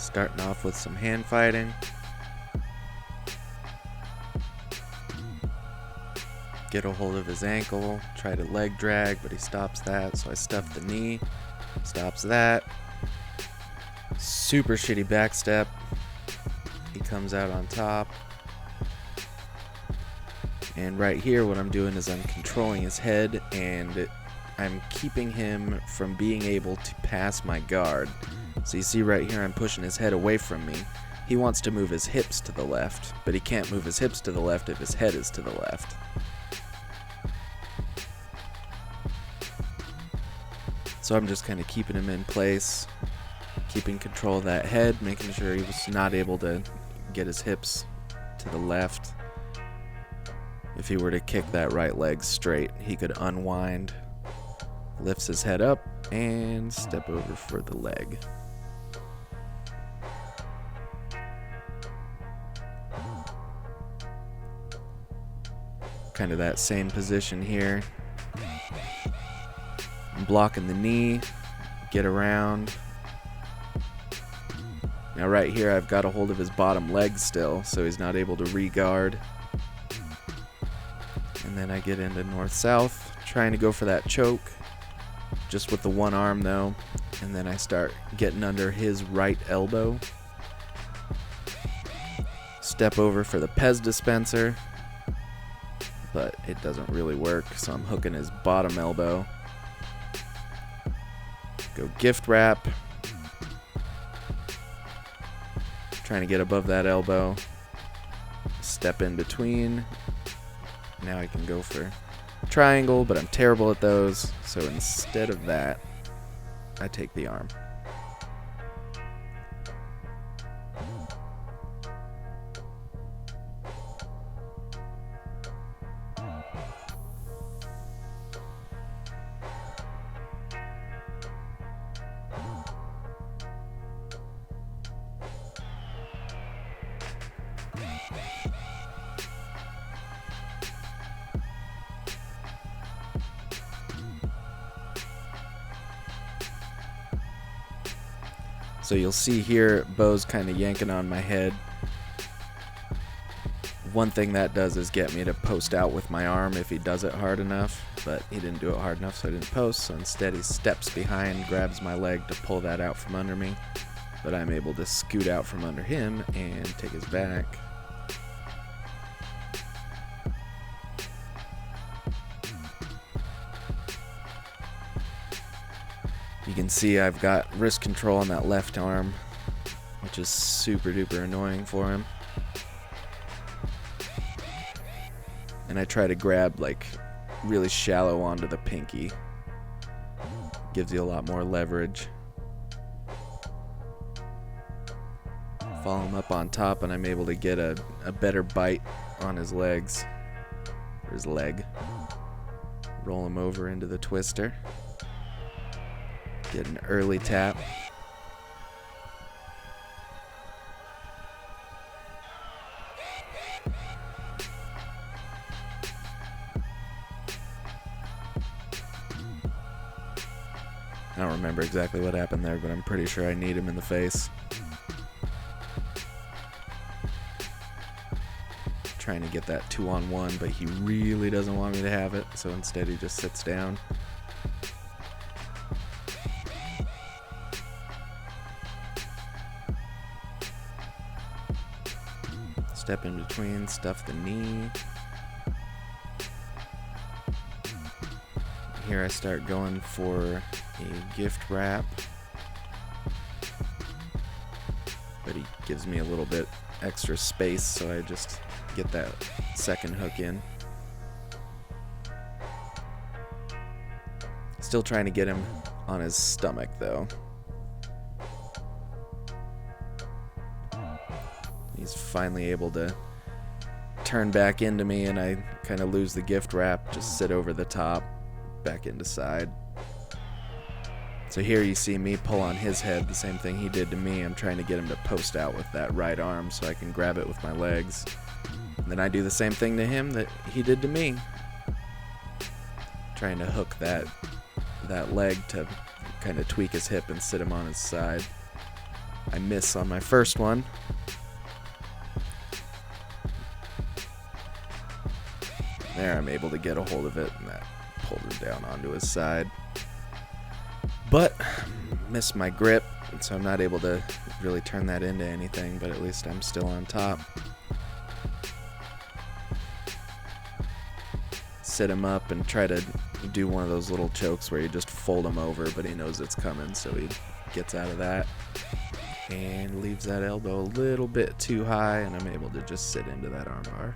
Starting off with some hand fighting. Get a hold of his ankle, try to leg drag, but he stops that, so I stuff the knee, stops that. Super shitty back step. He comes out on top. And right here what I'm doing is I'm controlling his head and I'm keeping him from being able to pass my guard. So you see right here I'm pushing his head away from me. He wants to move his hips to the left, but he can't move his hips to the left if his head is to the left. So I'm just kind of keeping him in place, keeping control of that head, making sure he was not able to get his hips to the left. If he were to kick that right leg straight, he could unwind, lifts his head up, and step over for the leg. Kind of that same position here. I'm blocking the knee, get around. Now right here I've got a hold of his bottom leg still, so he's not able to re-guard. And then I get into north-south, trying to go for that choke, just with the one arm though. And then I start getting under his right elbow. Step over for the Pez dispenser, but it doesn't really work, so I'm hooking his bottom elbow. Go gift wrap. Trying to get above that elbow. Step in between. Now I can go for triangle, but I'm terrible at those. So instead of that, I take the arm. So you'll see here, Bo's kind of yanking on my head. One thing that does is get me to post out with my arm if he does it hard enough, but he didn't do it hard enough, so I didn't post. So instead he steps behind, grabs my leg to pull that out from under me, but I'm able to scoot out from under him and take his back. You can see I've got wrist control on that left arm, which is super duper annoying for him. And I try to grab like really shallow onto the pinky. Gives you a lot more leverage. Follow him up on top and I'm able to get a better bite on his legs, or his leg. Roll him over into the twister. Get an early tap. I don't remember exactly what happened there, but I'm pretty sure I kneed him in the face. Trying to get that 2-on-1, but he really doesn't want me to have it, so instead he just sits down. Step in between, stuff the knee. Here I start going for a gift wrap, but he gives me a little bit extra space, so I just get that second hook in. Still trying to get him on his stomach though. He's finally able to turn back into me and I kind of lose the gift wrap, just sit over the top, back into side. So here you see me pull on his head, the same thing he did to me. I'm trying to get him to post out with that right arm so I can grab it with my legs. And then I do the same thing to him that he did to me. Trying to hook that leg to kind of tweak his hip and sit him on his side. I miss on my first one. There, I'm able to get a hold of it, and that pulled him down onto his side. But, missed my grip, and so I'm not able to really turn that into anything, but at least I'm still on top. Sit him up and try to do one of those little chokes where you just fold him over, but he knows it's coming, so he gets out of that. And leaves that elbow a little bit too high, and I'm able to just sit into that armbar.